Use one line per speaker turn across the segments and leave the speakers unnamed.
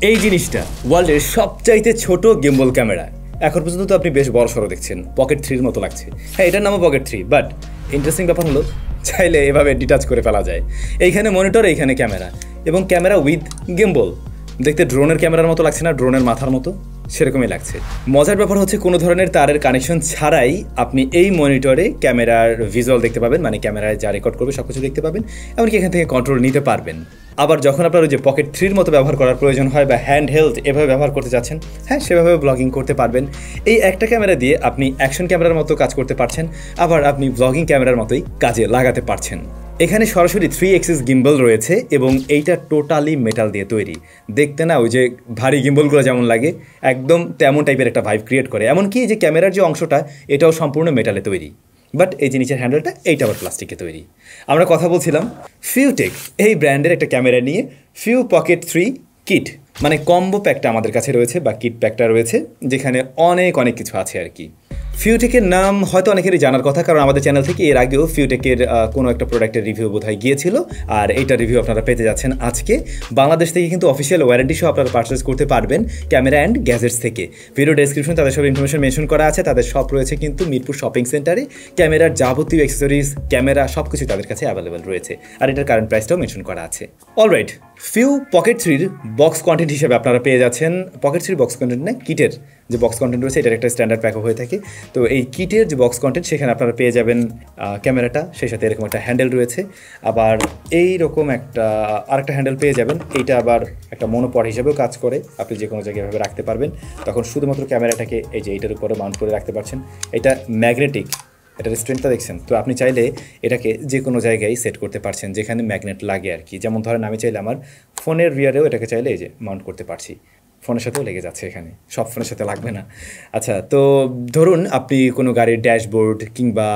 এই জিনিসটা ওয়ার্ল্ডের সবচাইতে ছোট গিম্বল ক্যামেরা। এখন পর্যন্ত তো আপনি বেশ বড় সড়ো দেখছেন, পকেট 3-র মতো লাগছে। হ্যাঁ, এটার নামও পকেট 3, বাট ইন্টারেস্টিং ব্যাপার হলো চাইলে এভাবে ডিটাচ করে ফেলা যায়। এইখানে মনিটর, এইখানে ক্যামেরা, এবং ক্যামেরা উইথ গিম্বল। দেখতে ড্রোনের ক্যামেরার মতো লাগছে না, ড্রোনের মাথার মতো সেরকমই লাগছে। মজার ব্যাপার হচ্ছে কোনো ধরনের তারের কানেকশন ছাড়াই আপনি এই মনিটরে ক্যামেরার ভিজুয়াল দেখতে পাবেন, মানে ক্যামেরায় যা রেকর্ড করবে সব কিছু দেখতে পাবেন, এমনকি এখান থেকে কন্ট্রোল নিতে পারবেন। আবার যখন আপনার ওই যে পকেট 3-র মতো ব্যবহার করার প্রয়োজন হয় বা হ্যান্ড হেল্ড এভাবে ব্যবহার করতে চাচ্ছেন, হ্যাঁ সেভাবে ব্লগিং করতে পারবেন। এই একটা ক্যামেরা দিয়ে আপনি অ্যাকশন ক্যামেরার মতো কাজ করতে পারছেন, আবার আপনি ব্লগিং ক্যামেরার মতোই কাজে লাগাতে পারছেন। এখানে সরাসরি 3 এক্সিস গিম্বল রয়েছে এবং এইটা টোটালি মেটাল দিয়ে তৈরি। দেখতে না ওই যে ভারী গিম্বলগুলো যেমন লাগে, একদম তেমন টাইপের একটা ভাইব ক্রিয়েট করে। এমনকি যে ক্যামেরার যে অংশটা এটাও সম্পূর্ণ মেটালে তৈরি, বাট এই যে নিচের হ্যান্ডেলটা এইটা আবার প্লাস্টিকে তৈরি। আমরা কথা বলছিলাম ফিউটেক এই ব্র্যান্ডের একটা ক্যামেরা নিয়ে। ফিউ পকেট 3 কিট, মানে কম্বো প্যাকটা আমাদের কাছে রয়েছে বা কিট প্যাকটা রয়েছে, যেখানে অনেক কিছু আছে আর কি। ফিউটেকের নাম হয়তো অনেকেরই জানার কথা, কারণ আমাদের চ্যানেল থেকে এর আগেও ফিউটেকের কোনো একটা প্রোডাক্টের রিভিউ বোধহয় গিয়েছিল, আর এইটার রিভিউ আপনারা পেতে যাচ্ছেন আজকে। বাংলাদেশ থেকে কিন্তু অফিসিয়াল ওয়ারেন্টি সহ আপনারা পারচেস করতে পারবেন ক্যামেরা অ্যান্ড গ্যাজেটস থেকে। ভিডিও ডেসক্রিপশনে তাদের সব ইনফরমেশন মেনশন করা আছে। তাদের শপ রয়েছে কিন্তু মিরপুর শপিং সেন্টারে। ক্যামেরার যাবতীয় অ্যাক্সেসরিজ, ক্যামেরা সব কিছু তাদের কাছে অ্যাভেলেবেল রয়েছে, আর এটার কারেন্ট প্রাইসটাও মেনশন করা আছে। অলরাইট, ফিউ পকেট 3-র বক্স কন্টেন্ট হিসেবে আপনারা পেয়ে যাচ্ছেন। পকেট 3 বক্স কন্টেন্ট না, কিটের যে বক্স কন্টেন্ট রয়েছে এটার একটা স্ট্যান্ডার্ড প্যাকও হয়ে থাকে। তো এই কিটের যে বক্স কন্টেন্ট সেখানে আপনারা পেয়ে যাবেন ক্যামেরাটা, সেই সাথে এরকম একটা হ্যান্ডেল রয়েছে, আবার এই রকম আরেকটা হ্যান্ডেল পেয়ে যাবেন। এইটা আবার একটা মনোপড হিসেবেও কাজ করে, আপনি যে কোনো জায়গায় এভাবে রাখতে পারবেন। তখন শুধুমাত্র ক্যামেরাটাকে এই যে এইটার উপরে মাউন্ট করে রাখতে পারছেন। এটা ম্যাগনেটিক, এটার স্ট্রেংথটা দেখছেন তো, আপনি চাইলে এটাকে যে কোনো জায়গায় সেট করতে পারছেন যেখানে ম্যাগনেট লাগে আর কি। যেমন ধরেন আমি চাইলে আমার ফোনের রিয়ারেও এটাকে চাইলে এই যে মাউন্ট করতে পারছি, ফোনের সাথেও লেগে যাচ্ছে, এখানে সব ফোনের সাথে লাগবে না। আচ্ছা, তো ধরুন আপনি কোনো গাড়ির ড্যাশবোর্ড কিংবা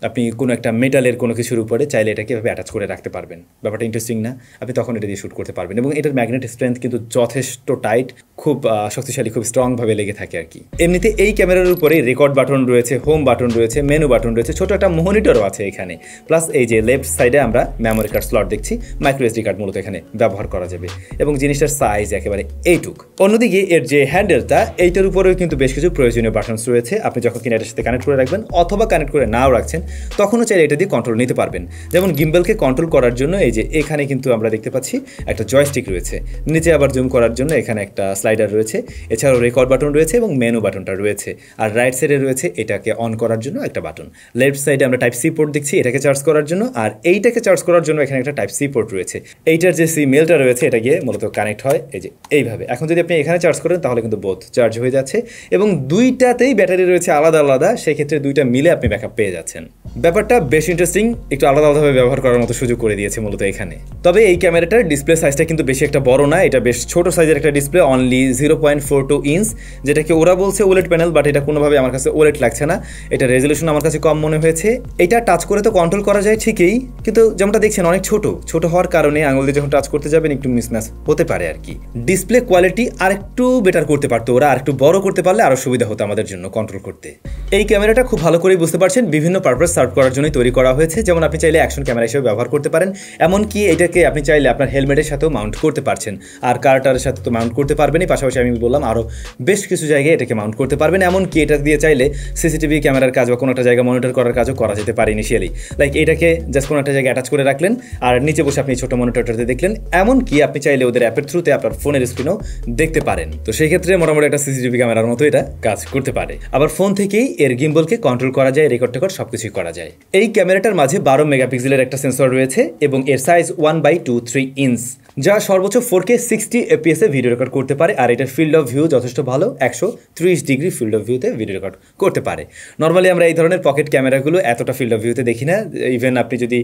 আপনি কোনো একটা মেটালের কোনো কিছুর উপরে চাইলে এটাকে এভাবে অ্যাটাচ করে রাখতে পারবেন। ব্যাপারটা ইন্টারেস্টিং না? আপনি তখন এটা দিয়ে শ্যুট করতে পারবেন, এবং এটার ম্যাগনেট স্ট্রেংথ কিন্তু যথেষ্ট টাইট, খুব শক্তিশালী, খুব স্ট্রংভাবে লেগে থাকে আর কি। এমনিতে এই ক্যামেরার উপরে রেকর্ড বাটন রয়েছে, হোম বাটন রয়েছে, মেনু বাটন রয়েছে, ছোটো একটা মনিটরও আছে এখানে। প্লাস এই যে লেফট সাইডে আমরা মেমোরি কার্ড স্লট দেখছি, মাইক্রো এসডি কার্ড মূলত এখানে ব্যবহার করা যাবে, এবং জিনিসটার সাইজ একেবারে এইটুক। অন্যদিকে এর যে হ্যান্ডেলটা, এইটার উপরেও কিন্তু বেশ কিছু প্রয়োজনীয় বাটনস রয়েছে। আপনি যখন কিনা এটার সাথে কানেক্ট করে রাখবেন অথবা কানেক্ট করে নাও রাখছেন, তখনও চাইলে এটা দিয়ে কন্ট্রোল নিতে পারবেন। যেমন গিম্বলকে কন্ট্রোল করার জন্য এই যে এখানে কিন্তু আমরা দেখতে পাচ্ছি একটা জয়স্টিক রয়েছে, নিচে আবার জুম করার জন্য এখানে একটা স্লাইডার রয়েছে, এছাড়াও রেকর্ড বাটন রয়েছে এবং মেনু বাটনটা রয়েছে। আর রাইট সাইডে রয়েছে এটাকে অন করার জন্য একটা বাটন। লেফট সাইডে আমরা টাইপ সি পোর্ট দেখছি, এটাকে চার্জ করার জন্য, আর এইটাকে চার্জ করার জন্য এখানে একটা টাইপ সি পোর্ট রয়েছে। এইটার যে সি মেলটা রয়েছে এটা গিয়ে মূলত কানেক্ট হয় এই যে এইভাবে। এখন যদি আপনি এখানে চার্জ করেন তাহলে কিন্তু বোথ চার্জ হয়ে যাচ্ছে, এবং দুইটাতেই ব্যাটারি রয়েছে আলাদা আলাদা, সেক্ষেত্রে দুইটা মিলে আপনি ব্যাকআপ পেয়ে যাচ্ছেন। ব্যাপারটা বেশ ইন্টারেস্টিং, একটু আলাদা আলাদাভাবে ব্যবহার করার মতো সুযোগ করে দিয়েছে মূলত এখানে। তবে এই ক্যামেরাটার ডিসপ্লে সাইজটা কিন্তু বেশি একটা বড় না, এটা বেশ ছোট সাইজের একটা ডিসপ্লে, অনলি 0.42 ইঞ্চ, যেটাকে ওরা বলছে ওলেড প্যানেল, বাট এটা কোনোভাবে আমার কাছে ওলেড লাগছে না। এটা রেজলিউশন আমার কাছে কম মনে হয়েছে। এটা টাচ করে তো কন্ট্রোল করা যায় ঠিকই, কিন্তু যেমনটা দেখছেন অনেক ছোট হওয়ার কারণে আঙুল দিয়ে যখন টাচ করতে যাবেন একটু মিসম্যাচ হতে পারে আর কি। ডিসপ্লে কোয়ালিটি আরেকটু বেটার করতে পারতো ওরা, আরেকটু বড় করতে পারলে আরো সুবিধা হতো আমাদের জন্য কন্ট্রোল করতে। এই ক্যামেরাটা খুব ভালো করেই বুঝতে পারছেন বিভিন্ন পারপাস সার্ভ করার জন্যই তৈরি করা হয়েছে। যেমন আপনি চাইলে অ্যাকশন ক্যামেরা হিসেবে ব্যবহার করতে পারেন, এমনকি এটাকে আপনি চাইলে আপনার হেলমেটের সাথেও মাউন্ট করতে পারছেন, আর কারটারের সাথে তো মাউন্ট করতে পারবেনই, পাশাপাশি আমি বললাম আরও বেশ কিছু জায়গায় এটাকে মাউন্ট করতে পারবেন। এমনকি এটা দিয়ে চাইলে সিসিটিভি ক্যামেরার কাজ বা কোনো একটা জায়গা মনিটর করার কাজও করা যেতে পারে ইনিশিয়ালি। লাইক এটাকে জাস্ট কোনো একটা জায়গায় অ্যাটাচ করে রাখলেন আর নিচে বসে আপনি ছোটো মনিটরটাতে দেখলেন, এমনকি আপনি চাইলে ওদের অ্যাপের থ্রুতে আপনার ফোনের স্ক্রিনও দেখতে পারেন। তো সেই ক্ষেত্রে মোটামুটি একটা সিসিটিভি ক্যামেরার মতো এটা কাজ করতে পারে। আবার ফোন থেকেই এর গিম্বলকে কন্ট্রোল করা যায়, রেকর্ড সবকিছুই করা যায়। এই ক্যামেরাটার মাঝে 12 মেগাপিক্সেলের একটা সেন্সর রয়েছে এবং এর সাইজ 1/23 ইঞ্চ, যা সর্বোচ্চ 4K 60 FPS এ ভিডিও রেকর্ড করতে পারে। আর এটার ফিল্ড অফ ভিউ যথেষ্ট ভালো, 130 ডিগ্রি ফিল্ড অফ ভিউতে ভিডিও রেকর্ড করতে পারে। নর্মালি আমরা এই ধরনের পকেট ক্যামেরাগুলো এতটা ফিল্ড অফ ভিউতে দেখি না, ইভেন আপনি যদি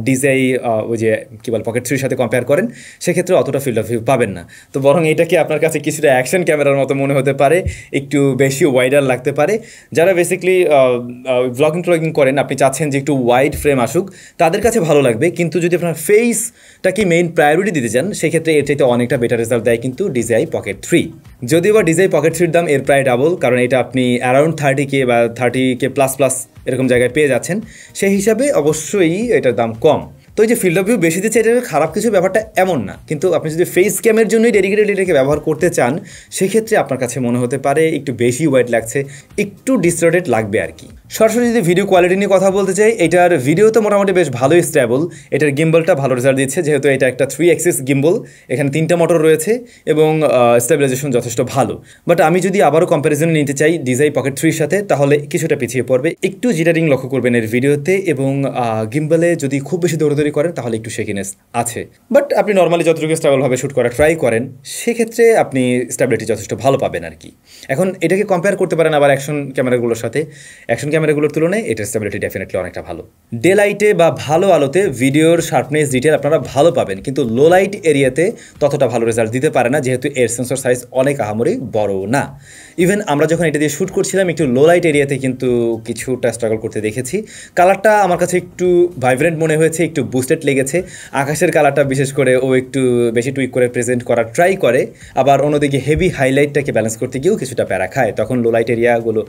ডিজাই ওই যে কী বল পকেট 3-র সাথে কম্পেয়ার করেন সেক্ষেত্রে অতটা ফিল্ড অফ ভিউ পাবেন না। তো বরং এটাকে আপনার কাছে কিছুটা অ্যাকশন ক্যামেরার মতো মনে হতে পারে, একটু বেশি ওয়াইডার লাগতে পারে। যারা বেসিক্যালি ব্লগিং করেন, আপনি চাচ্ছেন যে একটু ওয়াইড ফ্রেম আসুক, তাদের কাছে ভালো লাগবে। কিন্তু যদি আপনার ফেসটাকে মেইন প্রায়োরিটি দিতে চান সেক্ষেত্রে এর চাইতে অনেকটা বেটার রেজাল্ট দেয় কিন্তু DJI Pocket 3। যদিও বা DJI Pocket 3-র দাম এর প্রায় ডাবল, কারণ এটা আপনি অ্যারাউন্ড 30K বা 30K প্লাস এরকম জায়গায় পেয়ে যাচ্ছেন, সেই হিসাবে অবশ্যই এটার দাম কম। তো এই যে ফিল্ড অফ ভিউ বেশি দিচ্ছে এটা খারাপ কিছু ব্যাপারটা এমন না, কিন্তু আপনি যদি ফেস ক্যামের জন্যই ডেডিকেটেড এটাকে ব্যবহার করতে চান সেক্ষেত্রে আপনার কাছে মনে হতে পারে একটু বেশি ওয়াইড লাগছে, একটু ডিস্টর্টেড লাগবে আর কি। সরাসরি যদি ভিডিও কোয়ালিটি নিয়ে কথা বলতে চাই, এটার ভিডিও তো মোটামুটি বেশ ভালোই স্টেবল, এটার গিম্বলটা ভালো রেজাল্ট দিচ্ছে, যেহেতু এটা একটা 3 অ্যাক্সিস গিম্বল, এখানে 3টা মোটর রয়েছে এবং স্টেবিলাইজেশন যথেষ্ট ভালো। বাট আমি যদি আবারও কম্প্যারিজনে নিতে চাই DJI Pocket 3 সাথে, তাহলে কিছুটা পিছিয়ে পড়বে, একটু জিটারিং লক্ষ্য করবেন এর ভিডিওতে, এবং গিম্বলে যদি খুব বেশি দৌড়াদৌড়ি করেন তাহলে একটু শেকিনেস আছে। বাট আপনি নর্মালি যতটুকু স্টেবলভাবে শ্যুট করা ট্রাই করেন সেক্ষেত্রে আপনি স্টেবিলিটি যথেষ্ট ভালো পাবেন আর কি। এখন এটাকে কম্পেয়ার করতে পারেন আবার অ্যাকশন ক্যামেরাগুলোর সাথে, অ্যাকশন ক্যামেরাগুলোর তুলনায় এটার স্টেবিলিটি ডেফিনেটলি অনেকটা ভালো। ডে লাইটে বা ভালো আলোতে ভিডিওর শার্পনেস ডিটেল আপনারা ভালো পাবেন, কিন্তু লো লাইট এরিয়াতে ততটা ভালো রেজাল্ট দিতে পারে না, যেহেতু এর সেন্সর সাইজ অনেক আহামরি বড় না। ইভেন আমরা যখন এটা দিয়ে শ্যুট করছিলাম একটু লো লাইট এরিয়াতে কিন্তু কিছুটা স্ট্রাগল করতে দেখেছি। কালারটা আমার কাছে একটু ভাইব্রেন্ট মনে হয়েছে, একটু বুস্টেড লেগেছে। আকাশের কালারটা বিশেষ করে ও একটু বেশি টুইক করে প্রেজেন্ট করার ট্রাই করে, আবার অন্যদিকে হেভি হাইলাইটটাকে ব্যালেন্স করতে গিয়েও কিছুটা প্যারা খায়, তখন লো লাইট এরিয়াগুলো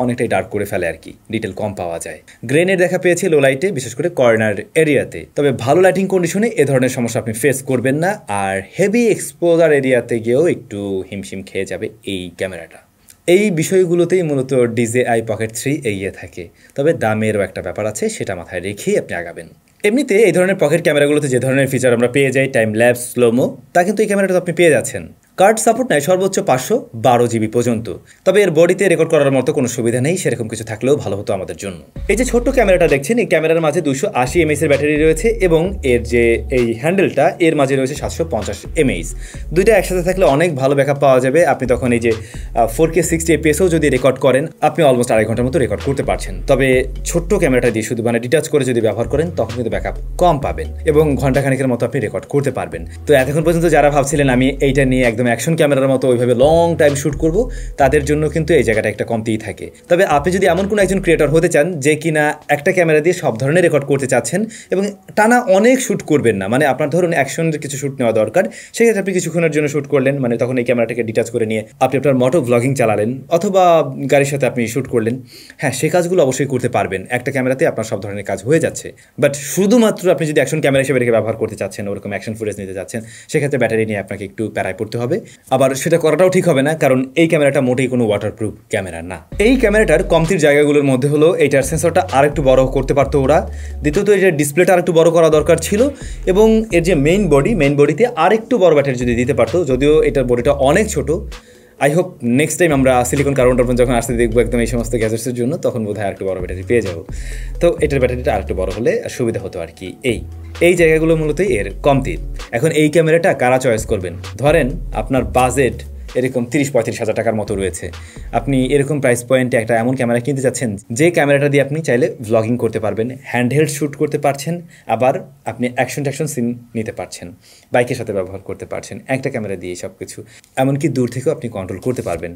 অনেকটাই ডার্ক করে ফেলে আর কি, ডিটেল কম পাওয়া যায়। গ্রেনের দেখা পেয়েছি লো লাইটে, বিশেষ করে কর্নার এরিয়াতে। তবে ভালো লাইটিং কন্ডিশনে এ ধরনের সমস্যা আপনি ফেস করবেন না, আর হেভি এক্সপোজার এরিয়াতে গিয়েও একটু হিমশিম খেয়ে যাবে এই ক্যামেরাটা। এই বিষয়গুলোতেই মূলত DJI Pocket 3 এগিয়ে থাকে, তবে দামেরও একটা ব্যাপার আছে, সেটা মাথায় রেখেই আপনি আগাবেন। এমনিতে এই ধরনের পকেট ক্যামেরাগুলোতে যে ধরনের ফিচার আমরা পেয়ে যাই, টাইম ল্যাপস, স্লোমো, তা কিন্তু এই ক্যামেরাটা আপনি পেয়ে যাচ্ছেন। কার্ড সাপোর্ট নেয় সর্বোচ্চ 512 GB পর্যন্ত, তবে এর বডিতে রেকর্ড করার মতো কোনো সুবিধা নেই, সেরকম কিছু থাকলেও ভালো হতো আমাদের জন্য। এই যে ছোট্ট ক্যামেরাটা দেখছেন, এই ক্যামেরার মাঝে 280 mAh এর ব্যাটারি রয়েছে, এবং এর যে এই হ্যান্ডেলটা এর মাঝে রয়েছে 750 mAh। দুইটা একসাথে থাকলে অনেক ভালো ব্যাকআপ পাওয়া যাবে। আপনি তখন এই যে 4K 60 fps যদি রেকর্ড করেন, আপনি অলমোস্ট 2.5 ঘন্টার মতো রেকর্ড করতে পারছেন। তবে ছোট্ট ক্যামেরাটা দিয়ে শুধু ডিটাচ করে যদি ব্যবহার করেন তখন কিন্তু ব্যাকআপ কম পাবেন, এবং ঘন্টাখানেকের মতো আপনি রেকর্ড করতে পারবেন। তো এতক্ষণ পর্যন্ত যারা ভাবছিলেন আমি এইটা নিয়ে একদম অ্যাকশন ক্যামেরার মতো ওইভাবে লং টাইম শ্যুট করব, তাদের জন্য কিন্তু এই জায়গাটা একটা কমতিই থাকে। তবে আপনি যদি এমন কোনো একজন ক্রিয়েটর হতে চান যে কিনা একটা ক্যামেরা দিয়ে সব ধরনের রেকর্ড করতে চাচ্ছেন এবং টানা অনেক শ্যুট করবেন না, আপনার ধরুন অ্যাকশনের কিছু শ্যুট নেওয়া দরকার, সেক্ষেত্রে আপনি কিছুক্ষণের জন্য শ্যুট করলেন, তখন এই ক্যামেরাটাকে ডিটাচ করে নিয়ে আপনি আপনার মোটো ব্লগিং চালালেন, অথবা গাড়ির সাথে আপনি শ্যুট করলেন। হ্যাঁ, সে কাজগুলো অবশ্যই করতে পারবেন, একটা ক্যামেরাতে আপনার সব ধরনের কাজ হয়ে যাচ্ছে। বাট শুধুমাত্র আপনি যদি অ্যাকশন ক্যামেরা হিসেবে রেখে ব্যবহার করতে চাচ্ছেন, ওরকম অ্যাকশন ফুটেজ নিতে চাচ্ছেন, সেক্ষেত্রে ব্যাটারি নিয়ে আপনাকে একটু প্যারায় পড়তে হবে। আবার সেটা করাটাও ঠিক হবে না, কারণ এই ক্যামেরাটা মোটেই কোনো ওয়াটারপ্রুফ ক্যামেরা না। এই ক্যামেরাটার কমতির জায়গাগুলোর মধ্যে হলো এইটার সেন্সরটা আরেকটু বড় করতে পারতো ওরা, দ্বিতীয়ত এটার ডিসপ্লেটা আরেকটু বড় করা দরকার ছিল, এবং এর যে মেইন বডিতে আরেকটু বড় ব্যাটারি যদি দিতে পারতো, যদিও এটার বডিটা অনেক ছোট। আই হোপ নেক্সট টাইম আমরা সিলিকন কার্বন টার্বন যখন আসতে দেখবো একদম এই সমস্ত গ্যাজেটসের জন্য, তখন বোধহয় আরেকটু বড় ব্যাটারি পেয়ে যাবো। তো এটার ব্যাটারিটা আরেকটু বড় হলে সুবিধা হতো আর কি। এই জায়গাগুলো মূলত এর কমতি। এখন এই ক্যামেরাটা কারা চয়েস করবেন? ধরেন আপনার বাজেট এরকম 30-35 হাজার টাকার মতো রয়েছে, আপনি এরকম প্রাইস পয়েন্টে একটা এমন ক্যামেরা কিনতে চাচ্ছেন যে ক্যামেরাটা দিয়ে আপনি চাইলে ভ্লগিং করতে পারবেন, হ্যান্ডহেল্ড শ্যুট করতে পারছেন, আবার আপনি অ্যাকশন সিন নিতে পারছেন, বাইকের সাথে ব্যবহার করতে পারছেন, একটা ক্যামেরা দিয়ে সব কিছু, এমনকি দূর থেকেও আপনি কন্ট্রোল করতে পারবেন।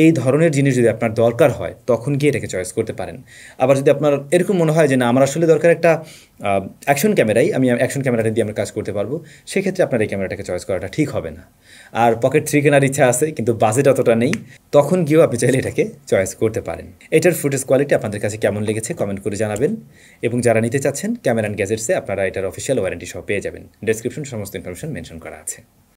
এই ধরনের জিনিস যদি আপনার দরকার হয় তখন গিয়ে এটাকে চয়েস করতে পারেন। আবার যদি আপনার এরকম মনে হয় যে না, আমার আসলে দরকার একটা অ্যাকশন ক্যামেরাই, আমি অ্যাকশন ক্যামেরাটা দিয়ে আমরা কাজ করতে পারবো, সেক্ষেত্রে আপনার এই ক্যামেরাটাকে চয়েস করাটা ঠিক হবে না। আর পকেট 3 কেনার ইচ্ছা আছে কিন্তু বাজেট অতটা নেই, তখন গিয়েও আপনি চাইলে এটাকে চয়েস করতে পারেন। এটার ফুটেজ কোয়ালিটি আপনাদের কাছে কেমন লেগেছে কমেন্ট করে জানাবেন, এবং যারা নিতে চাচ্ছেন ক্যামেরা অ্যান্ড গ্যাজেটসে আপনারা এটার অফিসিয়াল ওয়ারেন্টি সহ পেয়ে যাবেন। ডেসক্রিপশন সমস্ত ইনফরমেশন মেনশন করা আছে।